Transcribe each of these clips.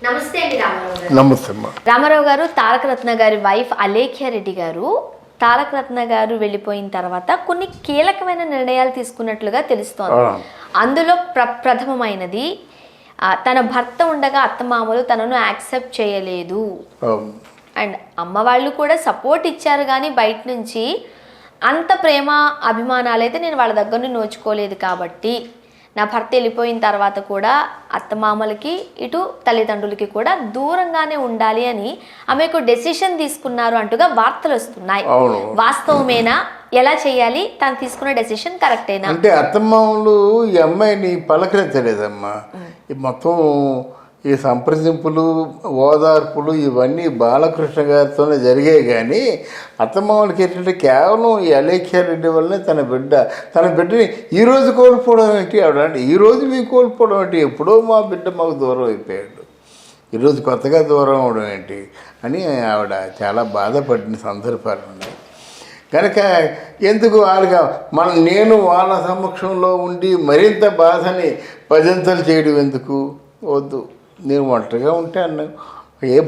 నమస్తే అండి రామారావు గారు. నమస్తే అమ్మా. రామారావు గారు, తారక రత్న గారి వైఫ్ అలేఖ్య రెడ్డి గారు తారక రత్న గారు వెళ్ళిపోయిన తర్వాత కొన్ని కీలకమైన నిర్ణయాలు తీసుకున్నట్లుగా తెలుస్తోంది. అందులో ప్రథమమైనది తన భర్త ఉండగా అత్తమామలు తనను యాక్సెప్ట్ చేయలేదు. అండ్ అమ్మ వాళ్ళు కూడా సపోర్ట్ ఇచ్చారు, కానీ బయట నుంచి అంత ప్రేమ అభిమానాలు అయితే నేను వాళ్ళ దగ్గర నుండి నోచుకోలేదు. కాబట్టి నా భర్త వెళ్ళిపోయిన తర్వాత కూడా అత్తమామలకి ఇటు తల్లిదండ్రులకి కూడా దూరంగానే ఉండాలి అని ఆమెకు డెసిషన్ తీసుకున్నారు అంటూగా వార్తలు వస్తున్నాయి. వాస్తవమేనా? ఎలా చేయాలి? తను తీసుకున్న డెసిషన్ కరెక్టేనా? అంటే అత్తమామలు ఈ అమ్మాయిని పలకరించలేదమ్మా. మొత్తం ఈ సంప్రదింపులు, ఓదార్పులు ఇవన్నీ బాలకృష్ణ గారితోనే జరిగాయి. కానీ అత్తమామలకి ఏంటంటే కేవలం ఈ అలేఖ్య రెడ్డి వల్లనే తన బిడ్డని ఈరోజు కోల్పోవడం ఏంటి ఆవిడ, ఈరోజు మీకు కోల్పోవడం ఏంటి, ఎప్పుడో మా బిడ్డ మాకు దూరం అయిపోయాడు, ఈరోజు కొత్తగా దూరం అవడం ఏంటి అని ఆవిడ చాలా బాధపడిన సందర్భాలు ఉన్నాయి. కనుక ఎందుకు వాళ్ళగా నేను వాళ్ళ సమక్షంలో ఉండి మరింత బాధని పదింతలు చేయడం ఎందుకు? వద్దు, నేను ఒంటరిగా ఉంటే అన్నాను.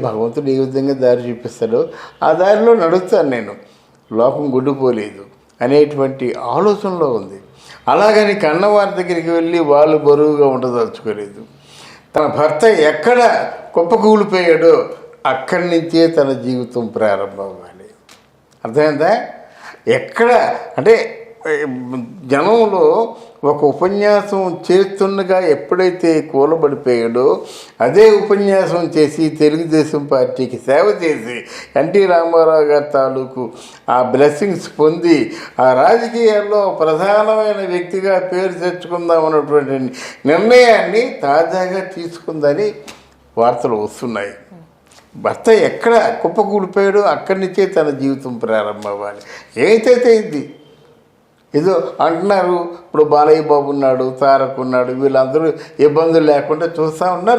భగవంతుడు ఏ విధంగా దారి చూపిస్తాడో ఆ దారిలో నడుస్తాను, నేను లోకం గుడ్డుపోలేదు అనేటువంటి ఆలోచనలో ఉంది. అలాగని కన్నవారి దగ్గరికి వెళ్ళి వాళ్ళు బరువుగా ఉండదలుచుకోలేదు. తన భర్త ఎక్కడ కుప్పకూలిపోయాడో అక్కడి నుంచే తన జీవితం ప్రారంభం అవ్వాలి. అర్థమైందా? ఎక్కడ అంటే జనంలో ఒక ఉపన్యాసం చేస్తుండగా ఎప్పుడైతే కూలబడిపోయాడో అదే ఉపన్యాసం చేసి తెలుగుదేశం పార్టీకి సేవ చేసి ఎన్టీ రామారావు గారి తాలూకు ఆ బ్లెస్సింగ్స్ పొంది ఆ రాజకీయాల్లో ప్రధానమైన వ్యక్తిగా పేరు తెచ్చుకుందాం అన్నటువంటి నిర్ణయాన్ని తాజాగా తీసుకుందని వార్తలు వస్తున్నాయి. భర్త ఎక్కడ కుప్పకూలిపోయాడో అక్కడి నుంచే తన జీవితం ప్రారంభం అవ్వాలి. ఏదైతే ఇది ఏదో అంటున్నారు, ఇప్పుడు బాలయ్య బాబు ఉన్నాడు, తారక్ ఉన్నాడు, వీళ్ళందరూ ఇబ్బందులు లేకుండా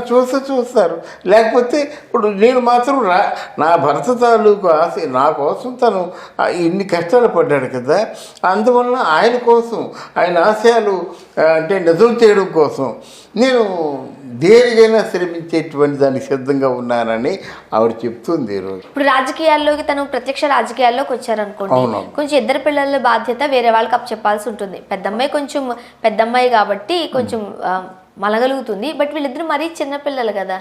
చూస్తారు. లేకపోతే ఇప్పుడు నేను మాత్రం నా భర్త తాలూకు ఆశ, నా కోసం తను ఇన్ని కష్టాలు పడ్డాడు కదా, అందువల్ల ఆయన కోసం, ఆయన ఆశయాలు అంటే నిజం చేయడం కోసం నేను దేనికైనా శ్రమించేటువంటి దానికి సిద్ధంగా ఉన్నానని ఆవిడ చెప్తుంది. ఈరోజు ఇప్పుడు రాజకీయాల్లోకి తను ప్రత్యక్ష రాజకీయాల్లోకి వచ్చారనుకోండి, కొంచెం ఇద్దరు పిల్లల బాధ్యత వేరే వాళ్ళకి అప్పు చెప్పాల్సి ఉంటుంది. పెద్దమ్మాయి కాబట్టి కొంచెం మలగలుగుతుంది. బట్ వీళ్ళిద్దరు మరీ చిన్నపిల్లలు కదా.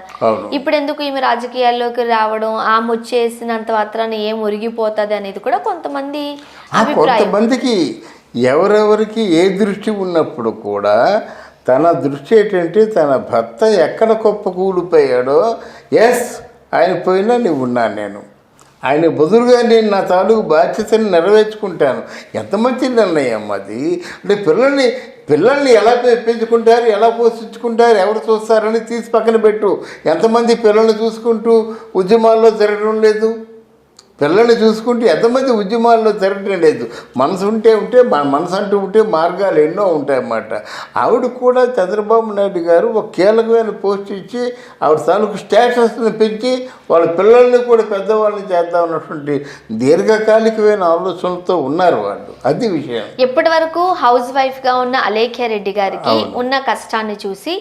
ఇప్పుడు ఎందుకు ఈమె రాజకీయాల్లోకి రావడం, ఆమె వచ్చేసినంత మాత్రాన్ని ఏం ఒరిగిపోతుంది అనేది కూడా కొంతమంది అభిప్రాయం. కొంతమందికి ఎవరెవరికి ఏ దృష్టి ఉన్నప్పుడు కూడా తన దృష్టి ఏంటంటే తన భర్త ఎక్కడ కుప్పకూలిపోయాడో, ఆయన పోయినా నువ్వు ఉన్నాను, నేను ఆయన బదులుగా నేను నా తాలూకు బాధ్యతని నెరవేర్చుకుంటాను. ఎంత మంచి నిర్ణయం అది. అంటే పిల్లల్ని ఎలా పెంచుకుంటారు, ఎలా పోషించుకుంటారు, ఎవరు చూస్తారని తీసి పక్కన పెట్టు. ఎంతమంది పిల్లల్ని చూసుకుంటూ ఉద్యమాల్లో తిరగడం లేదు? పిల్లల్ని చూసుకుంటూ ఎంతమంది ఉద్యమాల్లో తిరగడం లేదు? మనసు అంటూ ఉంటే మార్గాలు ఎన్నో ఉంటాయన్నమాట. ఆవిడ కూడా చంద్రబాబు నాయుడు గారు ఒక కీలకమైన పోస్ట్ ఇచ్చి ఆవిడ తాలూకు స్టేటస్ని పెంచి వాళ్ళ పిల్లల్ని కూడా పెద్దవాళ్ళని చేద్దాం అన్నటువంటి దీర్ఘకాలికమైన ఆలోచనలతో ఉన్నారు వాళ్ళు. అది విషయం. ఇప్పటి వరకు హౌస్ వైఫ్గా ఉన్న అలేఖ్య రెడ్డి గారికి ఉన్న కష్టాన్ని చూసి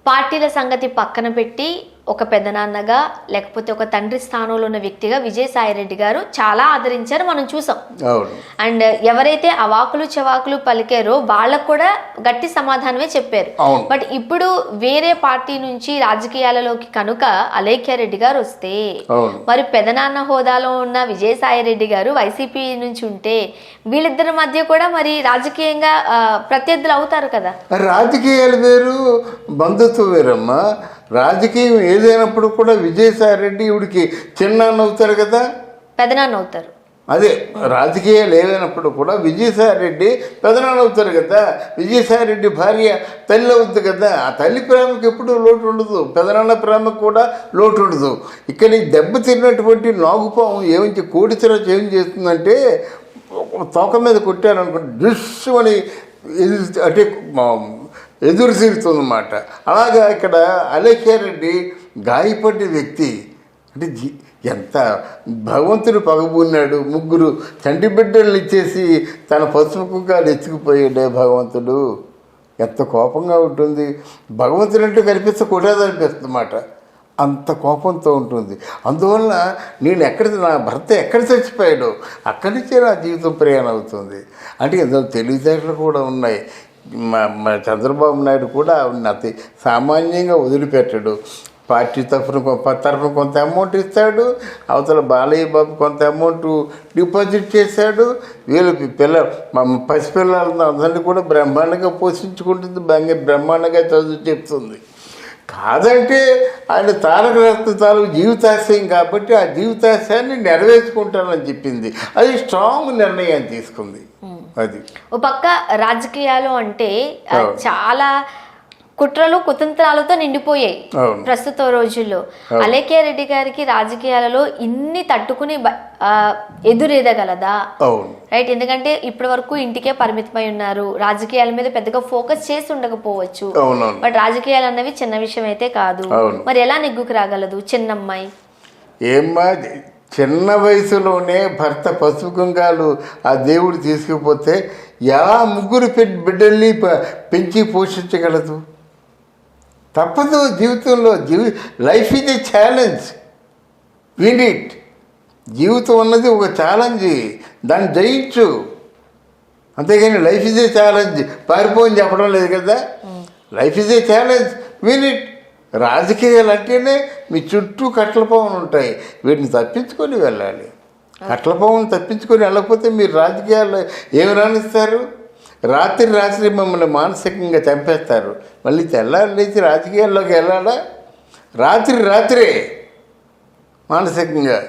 పార్టీల సంగతి పక్కన పెట్టి ఒక పెద్దనాన్నగా లేకపోతే ఒక తండ్రి స్థానంలో ఉన్న వ్యక్తిగా విజయసాయిరెడ్డి గారు చాలా ఆదరించారు, మనం చూసాం. అండ్ ఎవరైతే అవాకులు చవాకులు పలికారో వాళ్ళకు కూడా గట్టి సమాధానమే చెప్పారు. బట్ ఇప్పుడు వేరే పార్టీ నుంచి రాజకీయాలలోకి కనుక అలేఖ్య రెడ్డి గారు వస్తే, మరి పెదనాన్న హోదాలో ఉన్న విజయసాయిరెడ్డి గారు వైసీపీ నుంచి ఉంటే వీళ్ళిద్దరి మధ్య కూడా మరి రాజకీయంగా ప్రత్యర్థులు అవుతారు కదా. రాజకీయాలు వేరు, బంధుత్వం వేరమ్మా. రాజకీయం ఏదైనప్పుడు కూడా విజయసాయిరెడ్డి ఇవిడికి చిన్నాన్న అవుతారు కదా, పెదనాన్న అవుతారు. అదే రాజకీయాలు ఏదైనప్పుడు కూడా విజయసాయిరెడ్డి పెదనాన్న అవుతారు కదా. విజయసాయిరెడ్డి భార్య తల్లి అవుతుంది కదా. ఆ తల్లి ప్రేమకు ఎప్పుడు లోటు ఉండదు, పెదనాన్న ప్రేమకు కూడా లోటు ఉండదు. ఇక్కడ దెబ్బ తిన్నటువంటి నాగుపాము ఏమించి కోడితెర ఏం చేస్తుందంటే తోక మీద కొట్టారనుకుంటే డిష్ అని అంటే ఎదురు తిరుగుతుందన్నమాట. అలాగా ఇక్కడ అలేఖ్య రెడ్డి గాయపడ్డ వ్యక్తి. అంటే ఎంత భగవంతుడు పగబూన్నాడు. ముగ్గురు చంటి బిడ్డలు ఇచ్చేసి తన పసుపు కుంకాలు ఎత్తుకుపోయాడే భగవంతుడు. ఎంత కోపంగా ఉంటుంది. భగవంతుడు అంటే కనిపిస్తే కొట్టేదనిపిస్తుంది అన్నమాట. అంత కోపంతో ఉంటుంది. అందువల్ల నేను నా భర్త ఎక్కడ చచ్చిపోయాడు అక్కడి నుంచే నా జీవితం ప్రయాణం అవుతుంది. అంటే ఏదో తెలివితేటలు కూడా ఉన్నాయి. మా చంద్రబాబు నాయుడు కూడా అతి సామాన్యంగా వదిలిపెట్టాడు. పార్టీ తరఫున కొంత అమౌంట్ ఇస్తాడు, అవతల బాలయ్య బాబు కొంత అమౌంట్ డిపాజిట్ చేశాడు. వీళ్ళకి పసిపిల్లలను అందరినీ కూడా బ్రహ్మాండంగా పోషించుకుంటుంది, బ్రహ్మాండంగా చదువు చెప్తుంది. కాదంటే ఆయన తారక రత్న తాలూకు జీవితాశయం కాబట్టి ఆ జీవితాశయాన్ని నెరవేర్చుకుంటానని చెప్పింది. అది స్ట్రాంగ్ నిర్ణయం తీసుకుంది. అది ఓ పక్క రాజకీయాలు అంటే చాలా కుట్రలు కుతంత్రాలతో నిండిపోయాయి ప్రస్తుత రోజుల్లో. అలేఖ్య రెడ్డి గారికి రాజకీయాలలో ఇన్ని తట్టుకుని ఎదురెదగలదా? రైట్, ఎందుకంటే ఇప్పటి వరకు ఇంటికే పరిమితమై ఉన్నారు, రాజకీయాల మీద పెద్దగా ఫోకస్ చేసి ఉండకపోవచ్చు. బట్ రాజకీయాలు అన్నవి చిన్న విషయం అయితే కాదు. మరి ఎలా నెగ్గుకు రాగలదు చిన్నమ్మాయి? ఏమ్మా, చిన్న వయసులోనే భర్త పసుపు కుంకాలు ఆ దేవుడు తీసుకుపోతే ముగ్గురు బిడ్డల్ని పెంచి పోషించగలదు? తప్పదు. జీవితంలో life is a challenge. Win it. జీవితం అన్నది ఒక ఛాలెంజ్, దాన్ని జయించు. అంతేగాని లైఫ్ ఈజ్ ఏ ఛాలెంజ్ పారిపోని చెప్పడం లేదు కదా. Life is a challenge, win it. రాజకీయాలు అంటేనే మీ చుట్టూ కట్లపోవలు ఉంటాయి, వీటిని తప్పించుకొని వెళ్ళాలి. కట్లపోవను తప్పించుకొని వెళ్ళకపోతే మీరు రాజకీయాల్లో ఏమి రాణిస్తారు? రాత్రి మిమ్మల్ని మానసికంగా చంపేస్తారు. మళ్ళీ తెల్లారి లేచి రాజకీయాల్లోకి వెళ్ళాలా? రాత్రే మానసికంగా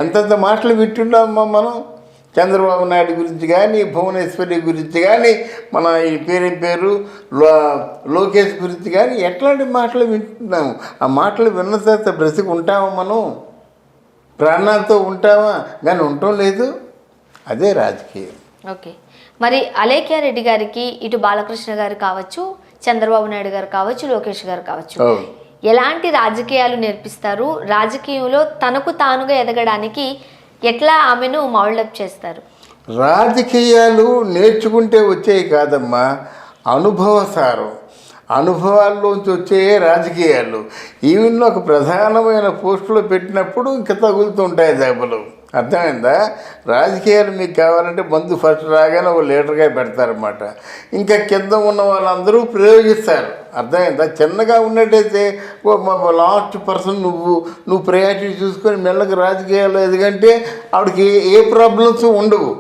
అంతంత మాటలు వింటున్నామా మనం. చంద్రబాబు నాయుడు గురించి కానీ, భువనేశ్వరి గురించి కానీ, మన ఈ పేరు లోకేష్ గురించి కానీ ఎట్లాంటి మాటలు వింటున్నాము. ఆ మాటలు విన్న తర్వాత బ్రతికి ఉంటామా మనం? ప్రాణాలతో ఉంటామా? కానీ ఉండటం లేదు. అదే రాజకీయం. ఓకే, మరి అలేఖ్య రెడ్డి గారికి ఇటు బాలకృష్ణ గారు కావచ్చు, చంద్రబాబు నాయుడు గారు కావచ్చు, లోకేష్ గారు కావచ్చు, ఎలాంటి రాజకీయాలు నేర్పిస్తారు? రాజకీయంలో తనకు తానుగా ఎదగడానికి ఎట్లా ఆమెను మౌల్డప్ చేస్తారు? రాజకీయాలు నేర్చుకుంటే వచ్చేవి కాదమ్మా, అనుభవసారం. అనుభవాల్లోంచి వచ్చే రాజకీయాలు. ఈవెన్ ఒక ప్రధానమైన పోస్టులో పెట్టినప్పుడు ఇంకా తగులుతుంటాయి దెబ్బలు. అర్థమైందా? రాజకీయాలు మీకు కావాలంటే ముందు ఫస్ట్ రాగానే ఒక లీడర్గా పెడతారన్నమాట. ఇంకా కింద ఉన్న వాళ్ళందరూ ప్రయోగిస్తారు. అర్థమైందా? చిన్నగా ఉన్నట్టయితే లాస్ట్ పర్సన్ నువ్వు ప్రయారిటీ చూసుకొని మెల్లగా రాజకీయాలు ఎదుగంటే ఆవిడకి ఏ ప్రాబ్లమ్స్ ఉండవు.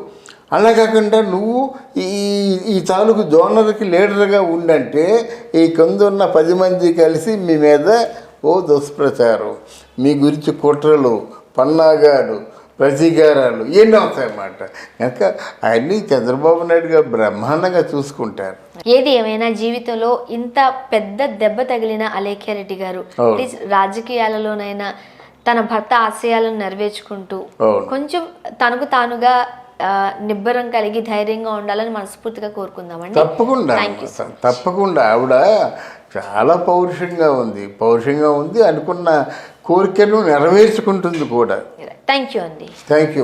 అలా కాకుండా నువ్వు ఈ తాలూకు జోనర్కి లీడర్గా ఉండంటే ఈ కింద ఉన్న 10 మంది కలిసి మీ మీద దుష్ప్రచారం, మీ గురించి కుట్రలు, పన్నాగాడు, ప్రతీకారాలు ఎన్ని అవుతాయన్నమాట. కనుక అవన్నీ చంద్రబాబు నాయుడు గారు బ్రహ్మాండంగా చూసుకుంటారు. ఏది ఏమైనా జీవితంలో ఇంత పెద్ద దెబ్బ తగిలిన అలేఖ్య రెడ్డి గారు రాజకీయాలలోనైనా తన భర్త ఆశయాలను నెరవేర్చుకుంటూ కొంచెం తనకు తానుగా నిబ్బరం కలిగి ధైర్యంగా ఉండాలని మనస్ఫూర్తిగా కోరుకుందామండి. తప్పకుండా ఆవిడ చాలా పౌరుషంగా ఉంది అనుకున్న కోరికను నెరవేర్చుకుంటుంది కూడా. థ్యాంక్ యూ అండి. Thank you.